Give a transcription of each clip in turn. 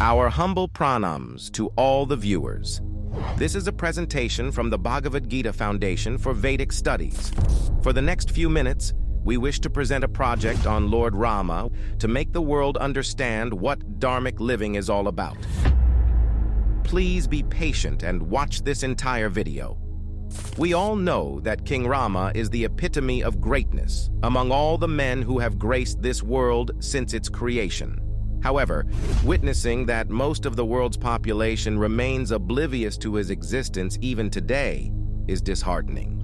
Our humble pranams to all the viewers. This is a presentation from the Bhagavad Gita Foundation for Vedic Studies. For the next few minutes, we wish to present a project on Lord Rama to make the world understand what dharmic living is all about. Please be patient and watch this entire video. We all know that King Rama is the epitome of greatness among all the men who have graced this world since its creation. However, witnessing that most of the world's population remains oblivious to his existence even today is disheartening.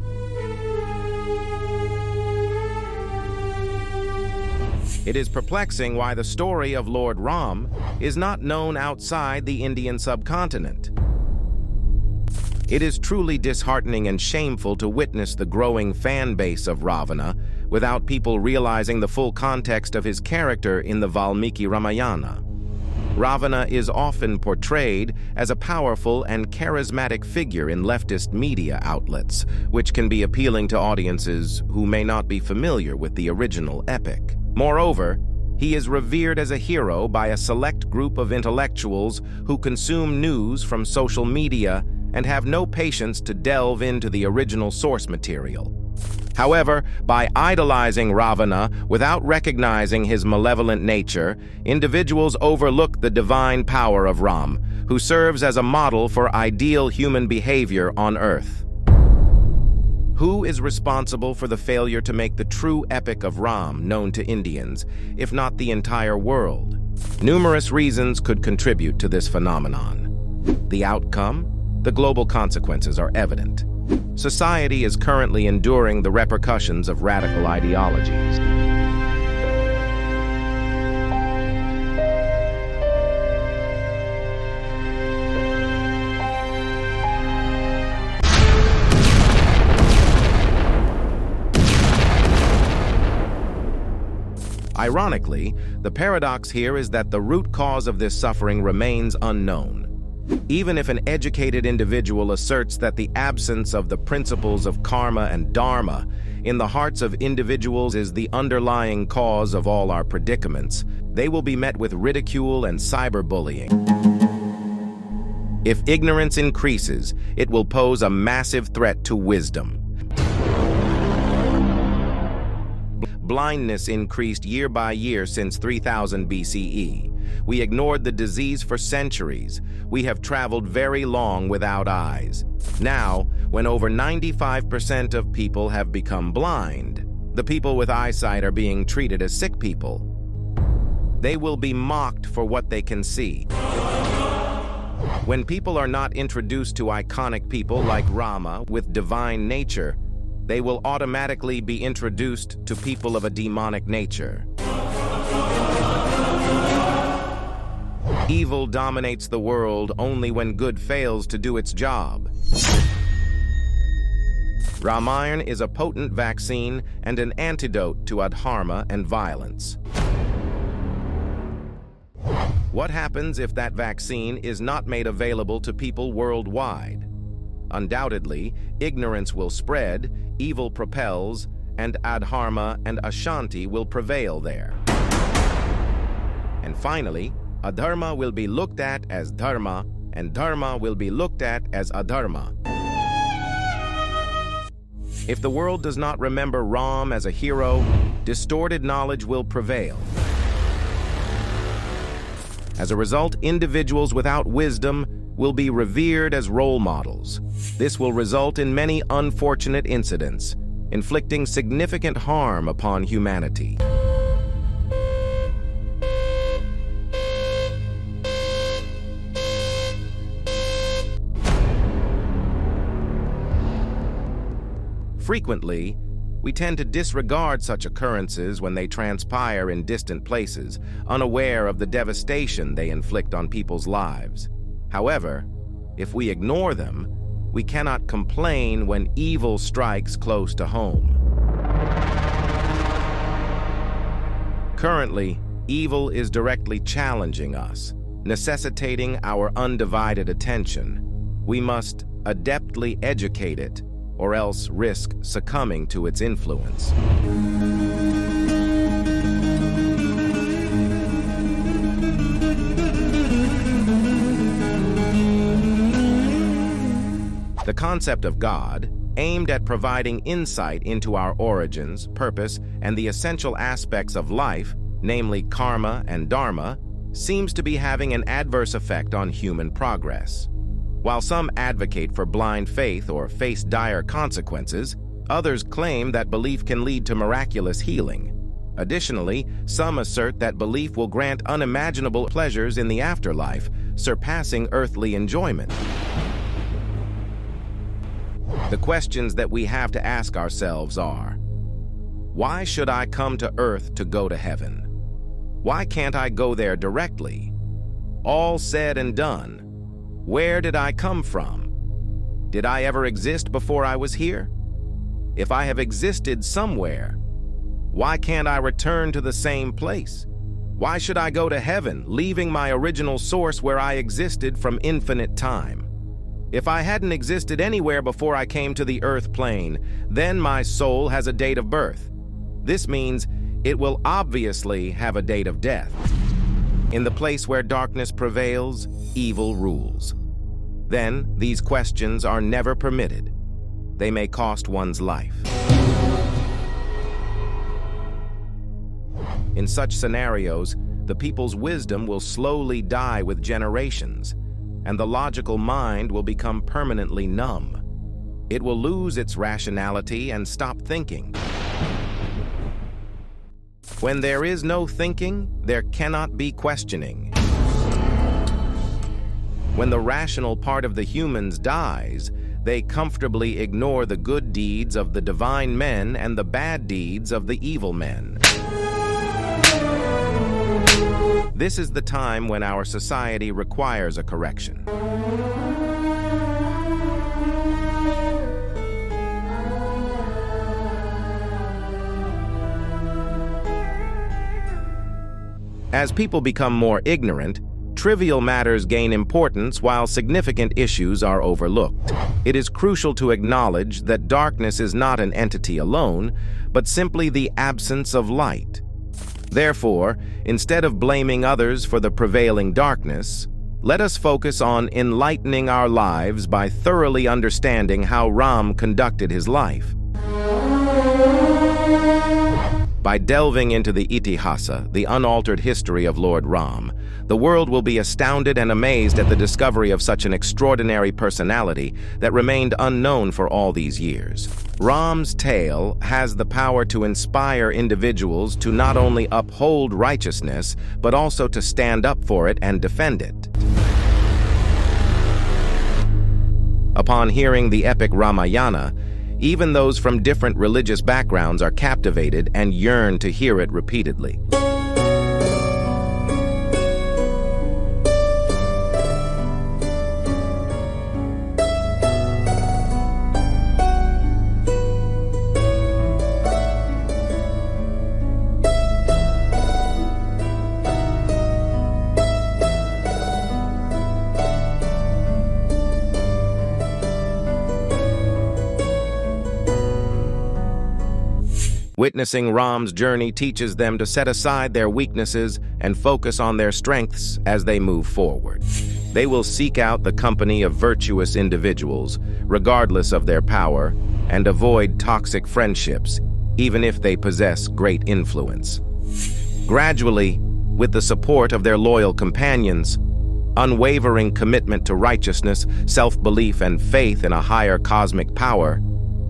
It is perplexing why the story of Lord Ram is not known outside the Indian subcontinent. It is truly disheartening and shameful to witness the growing fan base of Ravana without people realizing the full context of his character in the Valmiki Ramayana. Ravana is often portrayed as a powerful and charismatic figure in leftist media outlets, which can be appealing to audiences who may not be familiar with the original epic. Moreover, he is revered as a hero by a select group of intellectuals who consume news from social media and have no patience to delve into the original source material. However, by idolizing Ravana without recognizing his malevolent nature, individuals overlook the divine power of Ram, who serves as a model for ideal human behavior on Earth. Who is responsible for the failure to make the true epic of Ram known to Indians, if not the entire world? Numerous reasons could contribute to this phenomenon. The outcome? The global consequences are evident. Society is currently enduring the repercussions of radical ideologies. Ironically, the paradox here is that the root cause of this suffering remains unknown. Even if an educated individual asserts that the absence of the principles of karma and dharma in the hearts of individuals is the underlying cause of all our predicaments, they will be met with ridicule and cyberbullying. If ignorance increases, it will pose a massive threat to wisdom. Blindness increased year by year since 3000 BCE. We ignored the disease for centuries. We have traveled very long without eyes. Now, when over 95% of people have become blind, the people with eyesight are being treated as sick people. They will be mocked for what they can see. When people are not introduced to iconic people like Rama with divine nature, they will automatically be introduced to people of a demonic nature. Evil dominates the world only when good fails to do its job. Ramayana is a potent vaccine and an antidote to adharma and violence. What happens if that vaccine is not made available to people worldwide? Undoubtedly, ignorance will spread, evil propels, and adharma and ashanti will prevail there. And finally, adharma will be looked at as dharma, and dharma will be looked at as adharma. If the world does not remember Ram as a hero, distorted knowledge will prevail. As a result, individuals without wisdom will be revered as role models. This will result in many unfortunate incidents, inflicting significant harm upon humanity. Frequently, we tend to disregard such occurrences when they transpire in distant places, unaware of the devastation they inflict on people's lives. However, if we ignore them, we cannot complain when evil strikes close to home. Currently, evil is directly challenging us, necessitating our undivided attention. We must adeptly educate it, or else risk succumbing to its influence. The concept of God, aimed at providing insight into our origins, purpose, and the essential aspects of life, namely karma and dharma, seems to be having an adverse effect on human progress. While some advocate for blind faith or face dire consequences, others claim that belief can lead to miraculous healing. Additionally, some assert that belief will grant unimaginable pleasures in the afterlife, surpassing earthly enjoyment. The questions that we have to ask ourselves are: why should I come to earth to go to heaven? Why can't I go there directly? All said and done, where did I come from? Did I ever exist before I was here? If I have existed somewhere, why can't I return to the same place? Why should I go to heaven, leaving my original source where I existed from infinite time? If I hadn't existed anywhere before I came to the earth plane, then my soul has a date of birth. This means it will obviously have a date of death. In the place where darkness prevails, evil rules. Then, these questions are never permitted. They may cost one's life. In such scenarios, the people's wisdom will slowly die with generations, and the logical mind will become permanently numb. It will lose its rationality and stop thinking. When there is no thinking, there cannot be questioning. When the rational part of the humans dies, they comfortably ignore the good deeds of the divine men and the bad deeds of the evil men. This is the time when our society requires a correction. As people become more ignorant, trivial matters gain importance while significant issues are overlooked. It is crucial to acknowledge that darkness is not an entity alone, but simply the absence of light. Therefore, instead of blaming others for the prevailing darkness, let us focus on enlightening our lives by thoroughly understanding how Ram conducted his life. By delving into the Itihasa, the unaltered history of Lord Ram, the world will be astounded and amazed at the discovery of such an extraordinary personality that remained unknown for all these years. Ram's tale has the power to inspire individuals to not only uphold righteousness, but also to stand up for it and defend it. Upon hearing the epic Ramayana, even those from different religious backgrounds are captivated and yearn to hear it repeatedly. Witnessing Ram's journey teaches them to set aside their weaknesses and focus on their strengths as they move forward. They will seek out the company of virtuous individuals, regardless of their power, and avoid toxic friendships, even if they possess great influence. Gradually, with the support of their loyal companions, unwavering commitment to righteousness, self-belief, and faith in a higher cosmic power,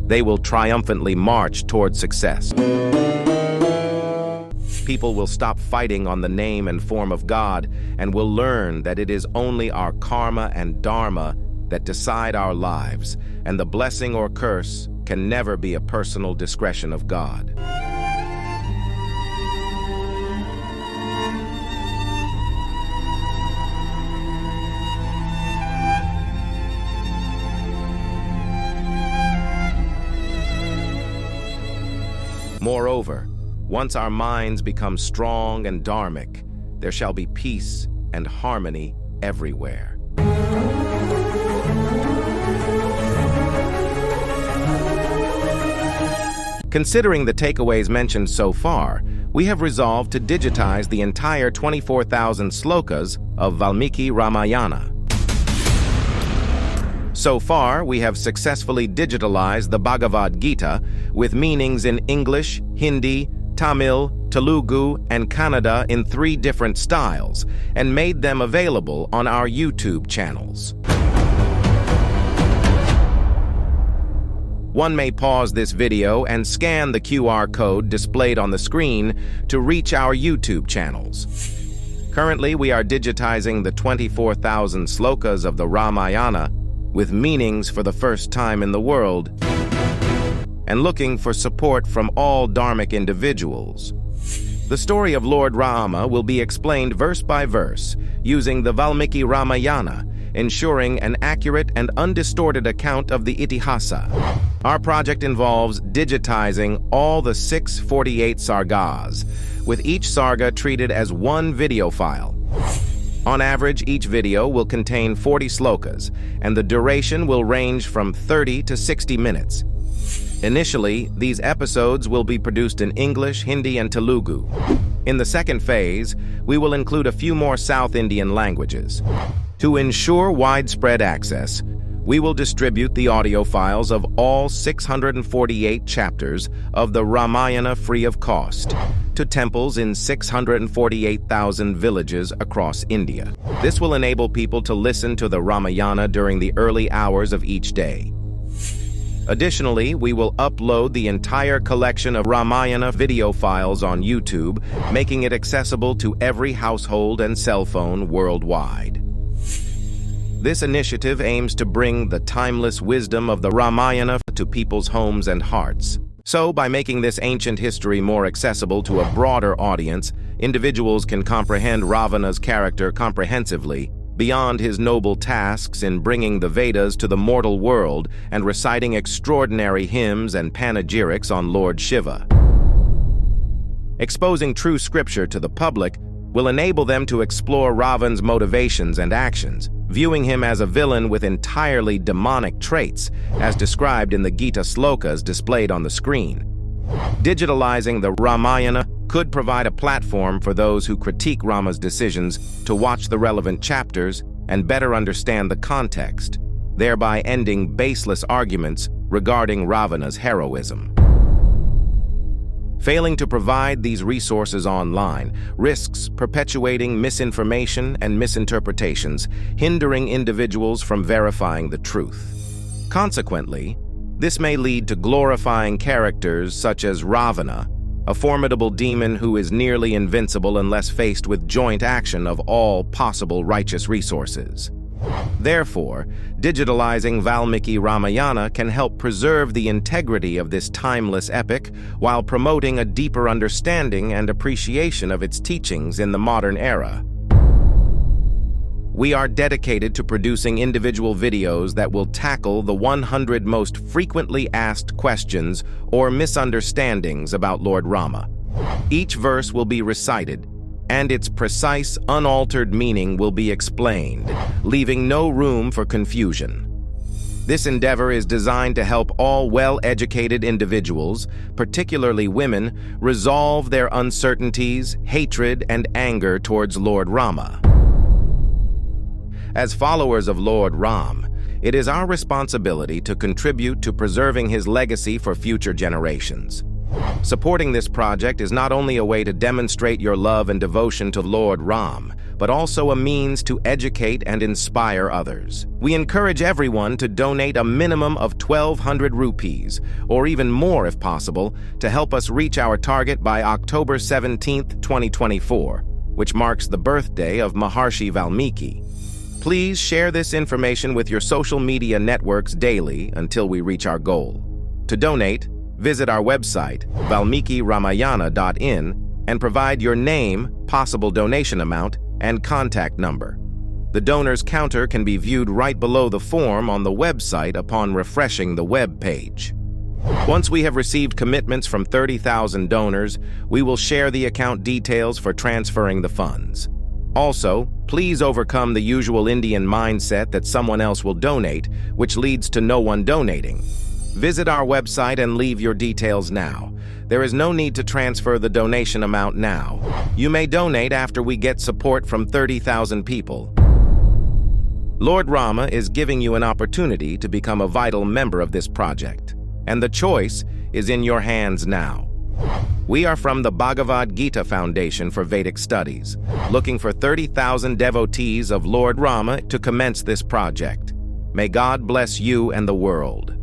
they will triumphantly march toward success. People will stop fighting on the name and form of God and will learn that it is only our karma and dharma that decide our lives, and the blessing or curse can never be a personal discretion of God. Moreover, once our minds become strong and dharmic, there shall be peace and harmony everywhere. Considering the takeaways mentioned so far, we have resolved to digitize the entire 24,000 slokas of Valmiki Ramayana. So far, we have successfully digitalized the Bhagavad Gita with meanings in English, Hindi, Tamil, Telugu, and Kannada in 3 different styles, and made them available on our YouTube channels. One may pause this video and scan the QR code displayed on the screen to reach our YouTube channels. Currently, we are digitizing the 24,000 slokas of the Ramayana with meanings for the first time in the world, and looking for support from all dharmic individuals. The story of Lord Rama will be explained verse by verse using the Valmiki Ramayana, ensuring an accurate and undistorted account of the Itihasa. Our project involves digitizing all the 648 sargas, with each sarga treated as one video file. On average, each video will contain 40 slokas, and the duration will range from 30 to 60 minutes. Initially, these episodes will be produced in English, Hindi, and Telugu. In the second phase, we will include a few more South Indian languages. To ensure widespread access, we will distribute the audio files of all 648 chapters of the Ramayana free of cost to temples in 648,000 villages across India. This will enable people to listen to the Ramayana during the early hours of each day. Additionally, we will upload the entire collection of Ramayana video files on YouTube, making it accessible to every household and cell phone worldwide. This initiative aims to bring the timeless wisdom of the Ramayana to people's homes and hearts. So, by making this ancient history more accessible to a broader audience, individuals can comprehend Ravana's character comprehensively, beyond his noble tasks in bringing the Vedas to the mortal world and reciting extraordinary hymns and panegyrics on Lord Shiva. Exposing true scripture to the public will enable them to explore Ravan's motivations and actions, viewing him as a villain with entirely demonic traits, as described in the Gita slokas displayed on the screen. Digitalizing the Ramayana could provide a platform for those who critique Rama's decisions to watch the relevant chapters and better understand the context, thereby ending baseless arguments regarding Ravana's heroism. Failing to provide these resources online risks perpetuating misinformation and misinterpretations, hindering individuals from verifying the truth. Consequently, this may lead to glorifying characters such as Ravana, a formidable demon who is nearly invincible unless faced with joint action of all possible righteous resources. Therefore, digitalizing Valmiki Ramayana can help preserve the integrity of this timeless epic while promoting a deeper understanding and appreciation of its teachings in the modern era. We are dedicated to producing individual videos that will tackle the 100 most frequently asked questions or misunderstandings about Lord Rama. Each verse will be recited, and its precise, unaltered meaning will be explained, leaving no room for confusion. This endeavor is designed to help all well-educated individuals, particularly women, resolve their uncertainties, hatred, and anger towards Lord Rama. As followers of Lord Ram, it is our responsibility to contribute to preserving his legacy for future generations. Supporting this project is not only a way to demonstrate your love and devotion to Lord Ram, but also a means to educate and inspire others. We encourage everyone to donate a minimum of 1,200 rupees, or even more if possible, to help us reach our target by October 17, 2024, which marks the birthday of Maharshi Valmiki. Please share this information with your social media networks daily until we reach our goal. To donate, visit our website, valmikiramayana.in, and provide your name, possible donation amount, and contact number. The donor's counter can be viewed right below the form on the website upon refreshing the web page. Once we have received commitments from 30,000 donors, we will share the account details for transferring the funds. Also, please overcome the usual Indian mindset that someone else will donate, which leads to no one donating. Visit our website and leave your details now. There is no need to transfer the donation amount now. You may donate after we get support from 30,000 people. Lord Rama is giving you an opportunity to become a vital member of this project, and the choice is in your hands now. We are from the Bhagavad Gita Foundation for Vedic Studies, looking for 30,000 devotees of Lord Rama to commence this project. May God bless you and the world.